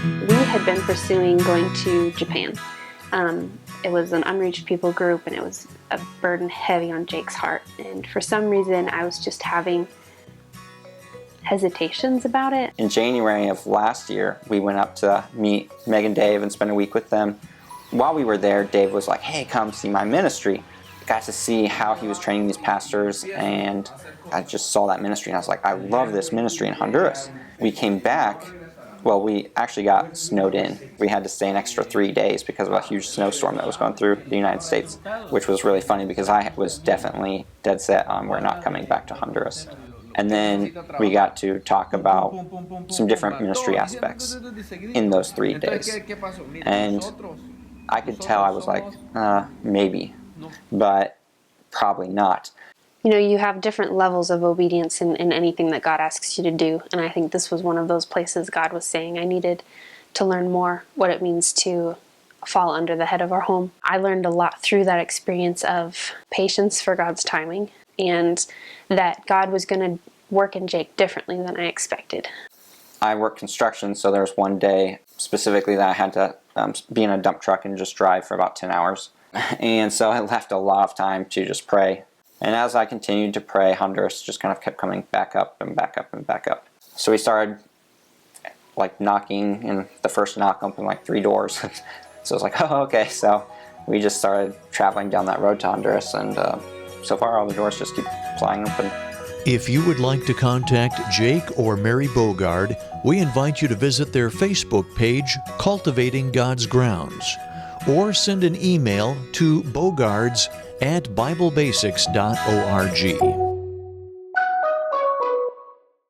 We had been pursuing going to Japan. It was an unreached people group, and it was a burden heavy on Jake's heart. And for some reason, I was just having hesitations about it. In January of last year, we went up to meet Meg and Dave and spend a week with them. While we were there, Dave was like, hey, come see my ministry. Got to see how he was training these pastors, and I just saw that ministry, and I was like, I love this ministry in Honduras. We came back. Well, we actually got snowed in. We had to stay an extra 3 days because of a huge snowstorm that was going through the United States, which was really funny because I was definitely dead set on we're not coming back to Honduras. And then we got to talk about some different ministry aspects in those 3 days. And I could tell I was like, maybe, but probably not. You know, you have different levels of obedience in anything that God asks you to do. And I think this was one of those places God was saying I needed to learn more what it means to fall under the head of our home. I learned a lot through that experience of patience for God's timing, and that God was going to work in Jake differently than I expected. I work construction, so there was one day specifically that I had to be in a dump truck and just drive for about 10 hours. And so I left a lot of time to just pray. And as I continued to pray, Honduras just kind of kept coming back up and back up and back up. So we started like knocking, and the first knock opened like 3 doors. So I was like, oh, okay. So we just started traveling down that road to Honduras, and so far all the doors just keep flying open. If you would like to contact Jake or Mary Bogard, we invite you to visit their Facebook page, Cultivating God's Grounds, or send an email to bogards@biblebasics.org.